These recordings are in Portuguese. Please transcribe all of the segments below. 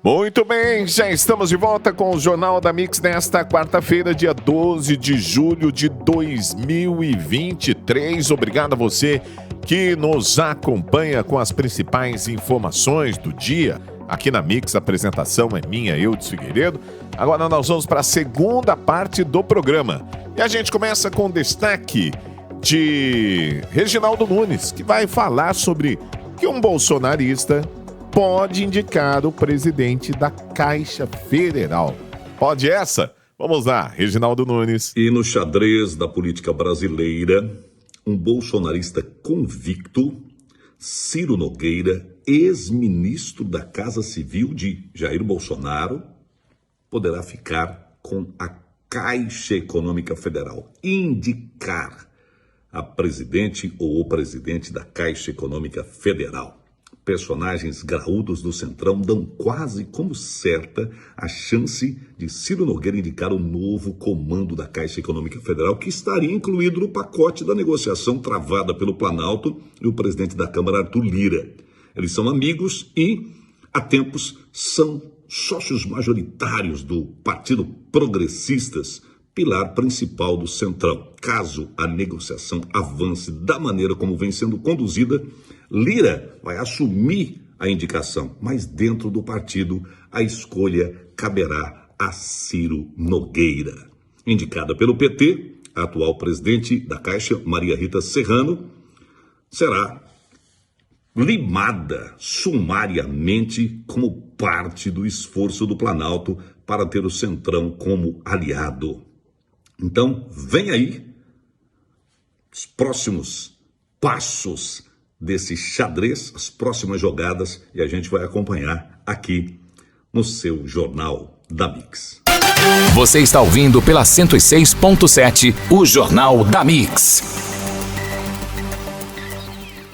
Muito bem, já estamos de volta com o Jornal da Mix nesta quarta-feira, dia 12 de julho de 2023. Obrigado a você que nos acompanha com as principais informações do dia. Aqui na Mix, a apresentação é minha, Eudes Figueiredo. Agora nós vamos para a segunda parte do programa. E a gente começa com destaque de Reginaldo Nunes, que vai falar sobre que um bolsonarista pode indicar o presidente da Caixa Federal. Pode essa? Vamos lá, Reginaldo Nunes. E no xadrez da política brasileira, um bolsonarista convicto, Ciro Nogueira, ex-ministro da Casa Civil de Jair Bolsonaro, poderá ficar com a Caixa Econômica Federal. Indicar a presidente ou o presidente da Caixa Econômica Federal. Personagens graúdos do Centrão dão quase como certa a chance de Ciro Nogueira indicar o novo comando da Caixa Econômica Federal, que estaria incluído no pacote da negociação travada pelo Planalto e o presidente da Câmara, Arthur Lira. Eles são amigos e, há tempos, são sócios majoritários do Partido Progressistas, pilar principal do Centrão. Caso a negociação avance da maneira como vem sendo conduzida, Lira vai assumir a indicação, mas dentro do partido a escolha caberá a Ciro Nogueira. Indicada pelo PT, a atual presidente da Caixa, Maria Rita Serrano, será limada sumariamente como parte do esforço do Planalto para ter o Centrão como aliado. Então, vem aí os próximos passos desse xadrez, as próximas jogadas, e a gente vai acompanhar aqui no seu Jornal da Mix. Você está ouvindo pela 106.7 o Jornal da Mix.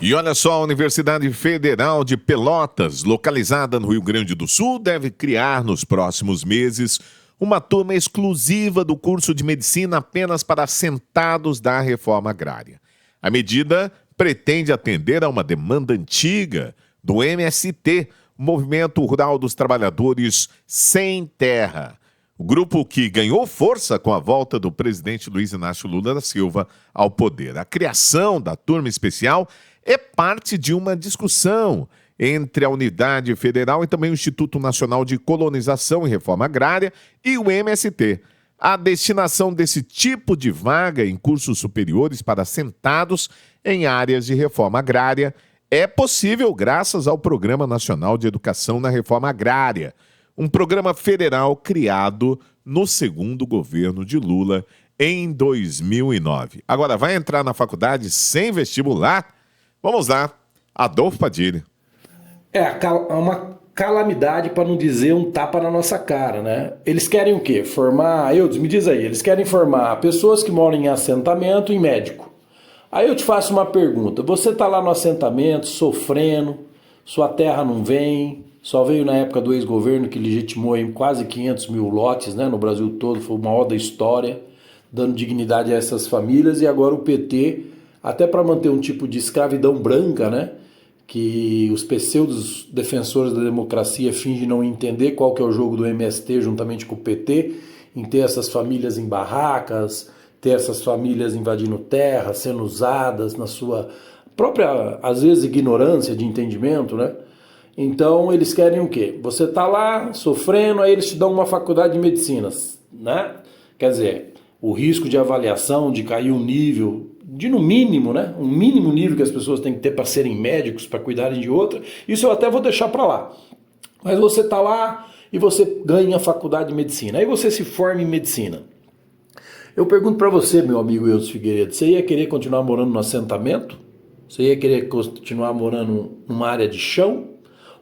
E olha só, a Universidade Federal de Pelotas, localizada no Rio Grande do Sul, deve criar nos próximos meses uma turma exclusiva do curso de medicina apenas para assentados da reforma agrária. A medida pretende atender a uma demanda antiga do MST, Movimento Rural dos Trabalhadores Sem Terra. O grupo que ganhou força com a volta do presidente Luiz Inácio Lula da Silva ao poder. A criação da turma especial é parte de uma discussão entre a Unidade Federal e também o Instituto Nacional de Colonização e Reforma Agrária e o MST. A destinação desse tipo de vaga em cursos superiores para assentados em áreas de reforma agrária é possível graças ao Programa Nacional de Educação na Reforma Agrária, um programa federal criado no segundo governo de Lula em 2009. Agora, vai entrar na faculdade sem vestibular? Vamos lá, Adolfo Padilha. É uma calamidade, para não dizer um tapa na nossa cara, né? Eles querem o quê? Formar, Eudes, me diz aí, eles querem formar pessoas que moram em assentamento em médico. Aí eu te faço uma pergunta, você está lá no assentamento, sofrendo, sua terra não vem, só veio na época do ex-governo que legitimou em quase 500 mil lotes, né, no Brasil todo, foi o maior da história, dando dignidade a essas famílias, e agora o PT, até para manter um tipo de escravidão branca, né, que os pseudos defensores da democracia fingem não entender qual que é o jogo do MST juntamente com o PT, em ter essas famílias em barracas, ter essas famílias invadindo terra, sendo usadas na sua própria, às vezes, ignorância de entendimento, né? Então eles querem o quê? Você tá lá sofrendo, aí eles te dão uma faculdade de medicinas, né? Quer dizer, o risco de avaliação, de cair um nível, de no mínimo, né? Um mínimo nível que as pessoas têm que ter para serem médicos, para cuidarem de outra, isso eu até vou deixar para lá. Mas você tá lá e você ganha a faculdade de medicina, aí você se forma em medicina. Eu pergunto para você, meu amigo Eudes Figueiredo, você ia querer continuar morando no assentamento? Você ia querer continuar morando numa área de chão?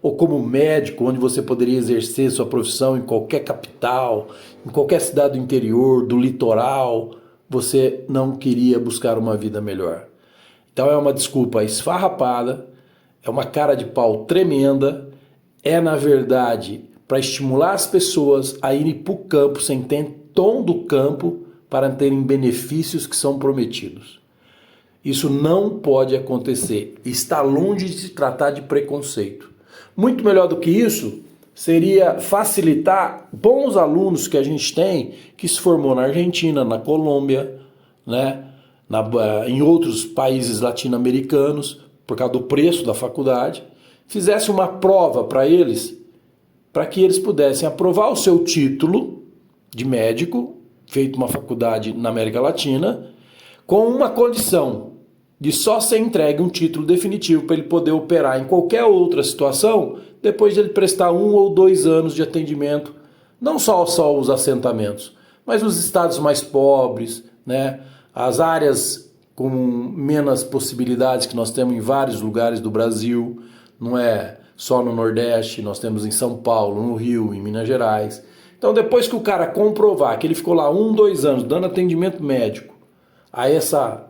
Ou como médico, onde você poderia exercer sua profissão em qualquer capital, em qualquer cidade do interior, do litoral, você não queria buscar uma vida melhor? Então é uma desculpa esfarrapada, é uma cara de pau tremenda, é na verdade para estimular as pessoas a irem para o campo sem ter tom do campo, para terem benefícios que são prometidos. Isso não pode acontecer. Está longe de se tratar de preconceito. Muito melhor do que isso seria facilitar bons alunos que a gente tem, que se formou na Argentina, na Colômbia, né, em outros países latino-americanos, por causa do preço da faculdade, fizesse uma prova para eles, para que eles pudessem aprovar o seu título de médico, feito uma faculdade na América Latina, com uma condição de só ser entregue um título definitivo para ele poder operar em qualquer outra situação, depois de ele prestar 1 ou 2 anos de atendimento, não só os assentamentos, mas os estados mais pobres, né? As áreas com menos possibilidades que nós temos em vários lugares do Brasil, não é só no Nordeste, nós temos em São Paulo, no Rio, em Minas Gerais. Então depois que o cara comprovar que ele ficou lá 1, 2 anos dando atendimento médico a essa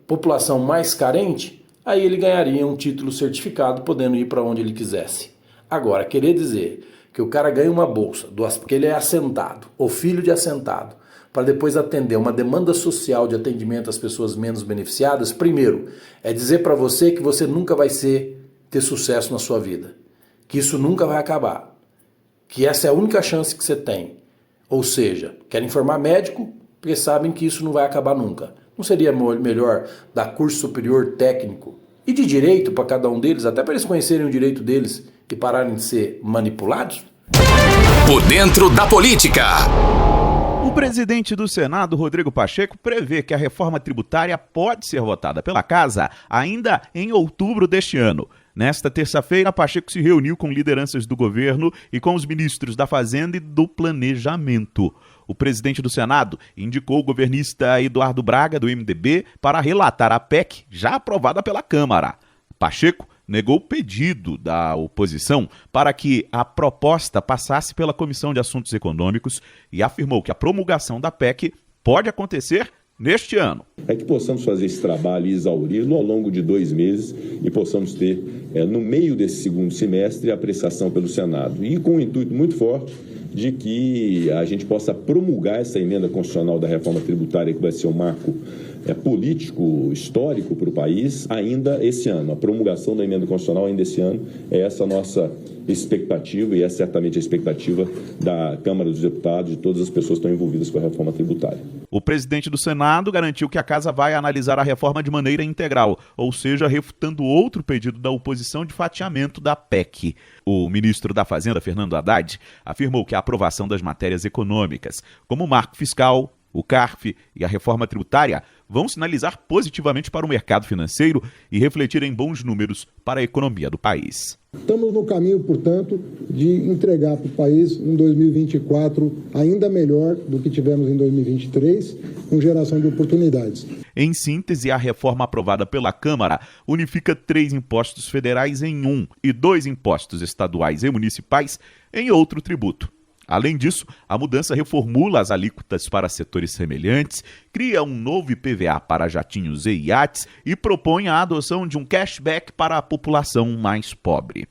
população mais carente, aí ele ganharia um título certificado, podendo ir para onde ele quisesse. Agora, querer dizer que o cara ganha uma bolsa, porque ele é assentado, ou filho de assentado, para depois atender uma demanda social de atendimento às pessoas menos beneficiadas, primeiro, é dizer para você que você nunca vai ter sucesso na sua vida, que isso nunca vai acabar, que essa é a única chance que você tem. Ou seja, querem formar médico porque sabem que isso não vai acabar nunca. Não seria melhor dar curso superior técnico e de direito para cada um deles, até para eles conhecerem o direito deles e pararem de ser manipulados? Por dentro da política. O presidente do Senado, Rodrigo Pacheco, prevê que a reforma tributária pode ser votada pela Casa ainda em outubro deste ano. Nesta terça-feira, Pacheco se reuniu com lideranças do governo e com os ministros da Fazenda e do Planejamento. O presidente do Senado indicou o governista Eduardo Braga, do MDB, para relatar a PEC já aprovada pela Câmara. Pacheco negou o pedido da oposição para que a proposta passasse pela Comissão de Assuntos Econômicos e afirmou que a promulgação da PEC pode acontecer neste ano. É que possamos fazer esse trabalho e exauri-lo ao longo de 2 meses e possamos ter, no meio desse segundo semestre, a apreciação pelo Senado. E com um intuito muito forte de que a gente possa promulgar essa emenda constitucional da reforma tributária, que vai ser um marco político, histórico para o país, ainda esse ano. A promulgação da emenda constitucional ainda esse ano é essa nossa expectativa e é certamente a expectativa da Câmara dos Deputados e de todas as pessoas que estão envolvidas com a reforma tributária. O presidente do Senado garantiu que a Casa vai analisar a reforma de maneira integral, ou seja, refutando outro pedido da oposição de fatiamento da PEC. O ministro da Fazenda, Fernando Haddad, afirmou que a aprovação das matérias econômicas, como o marco fiscal, o CARF e a reforma tributária, vão sinalizar positivamente para o mercado financeiro e refletir em bons números para a economia do país. Estamos no caminho, portanto, de entregar para o país um 2024 ainda melhor do que tivemos em 2023, com geração de oportunidades. Em síntese, a reforma aprovada pela Câmara unifica 3 impostos federais em um e 2 impostos estaduais e municipais em outro tributo. Além disso, a mudança reformula as alíquotas para setores semelhantes, cria um novo IPVA para jatinhos e iates e propõe a adoção de um cashback para a população mais pobre.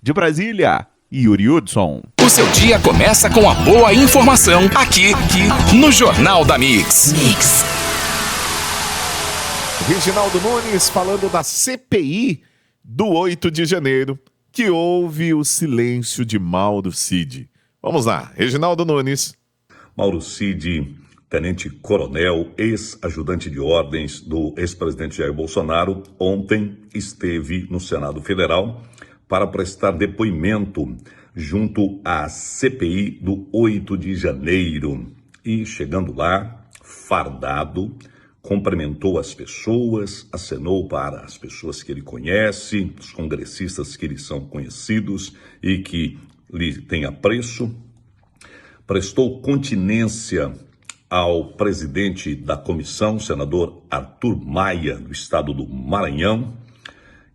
De Brasília, Yuri Hudson. O seu dia começa com a boa informação aqui no Jornal da Mix. Reginaldo Nunes falando da CPI do 8 de janeiro, que houve o silêncio de Mauro Cid. Vamos lá, Reginaldo Nunes. Mauro Cid, tenente-coronel, ex-ajudante de ordens do ex-presidente Jair Bolsonaro, ontem esteve no Senado Federal para prestar depoimento junto à CPI do 8 de janeiro. E chegando lá, fardado, cumprimentou as pessoas, acenou para as pessoas que ele conhece, os congressistas que lhe são conhecidos e que lhe tem apreço, prestou continência ao presidente da comissão, senador Arthur Maia, do estado do Maranhão,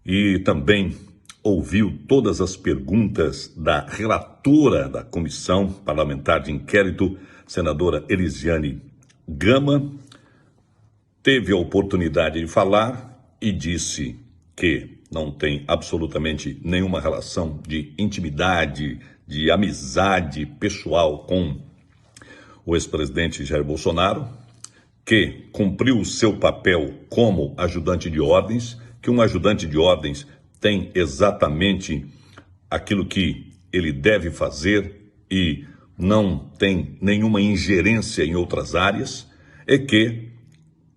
e também ouviu todas as perguntas da relatora da comissão parlamentar de inquérito, senadora Elisiane Gama, teve a oportunidade de falar e disse que não tem absolutamente nenhuma relação de intimidade, de amizade pessoal com o ex-presidente Jair Bolsonaro, que cumpriu o seu papel como ajudante de ordens, que um ajudante de ordens tem exatamente aquilo que ele deve fazer e não tem nenhuma ingerência em outras áreas, é que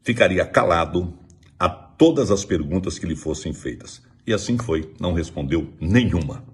ficaria calado a todas as perguntas que lhe fossem feitas. E assim foi, não respondeu nenhuma.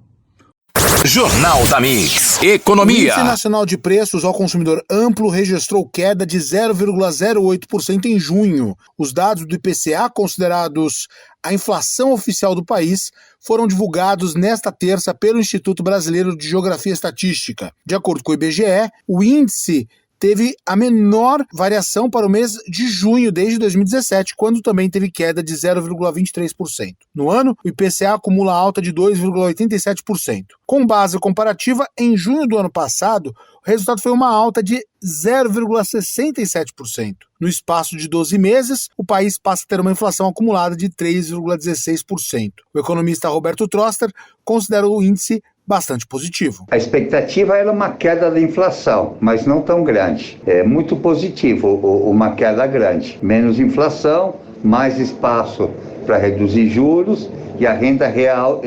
Jornal da Mix. O Economia. Índice Nacional de Preços ao Consumidor Amplo registrou queda de 0,08% em junho. Os dados do IPCA, considerados a inflação oficial do país, foram divulgados nesta terça pelo Instituto Brasileiro de Geografia e Estatística. De acordo com o IBGE, o índice teve a menor variação para o mês de junho desde 2017, quando também teve queda de 0,23%. No ano, o IPCA acumula alta de 2,87%. Com base comparativa, em junho do ano passado, o resultado foi uma alta de 0,67%. No espaço de 12 meses, o país passa a ter uma inflação acumulada de 3,16%. O economista Roberto Troster considera o índice bastante positivo. A expectativa era uma queda da inflação, mas não tão grande. É muito positivo uma queda grande. Menos inflação, mais espaço para reduzir juros e a renda real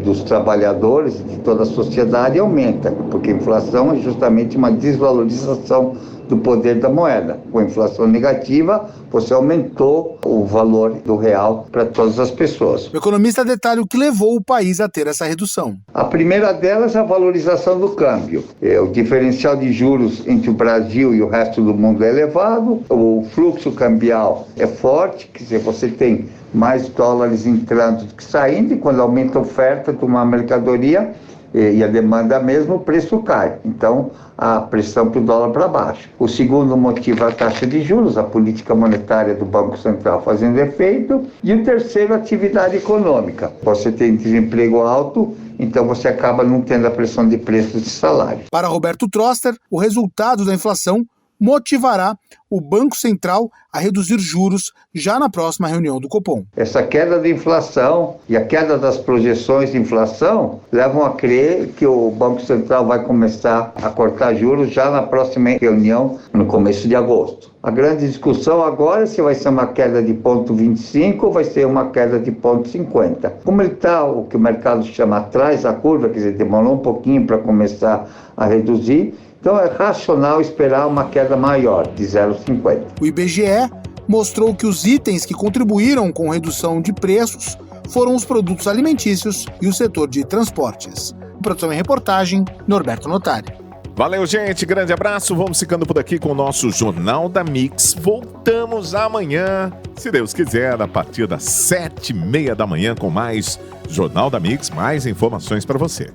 dos trabalhadores, de toda a sociedade, aumenta, porque a inflação é justamente uma desvalorização do poder da moeda. Com a inflação negativa, você aumentou o valor do real para todas as pessoas. O economista detalha o que levou o país a ter essa redução. A primeira delas é a valorização do câmbio. O diferencial de juros entre o Brasil e o resto do mundo é elevado, o fluxo cambial é forte, quer dizer, você tem mais dólares entrando do que saindo, e quando aumenta a oferta de uma mercadoria e a demanda mesmo, o preço cai. Então, a pressão para o dólar para baixo. O segundo motivo é a taxa de juros, a política monetária do Banco Central fazendo efeito. E o terceiro, a atividade econômica. Você tem desemprego alto, então você acaba não tendo a pressão de preços de salário. Para Roberto Troster, o resultado da inflação motivará o Banco Central a reduzir juros já na próxima reunião do Copom. Essa queda da inflação e a queda das projeções de inflação levam a crer que o Banco Central vai começar a cortar juros já na próxima reunião, no começo de agosto. A grande discussão agora é se vai ser uma queda de 0,25 ou vai ser uma queda de 0,50. Como ele está, o que o mercado chama atrás da curva, quer dizer, demorou um pouquinho para começar a reduzir, então é racional esperar uma queda maior, de 0,50. O IBGE mostrou que os itens que contribuíram com redução de preços foram os produtos alimentícios e o setor de transportes. Produção e reportagem, Norberto Notari. Valeu, gente. Grande abraço. Vamos ficando por aqui com o nosso Jornal da Mix. Voltamos amanhã, se Deus quiser, a partir das 7h30 da manhã com mais Jornal da Mix, mais informações para você.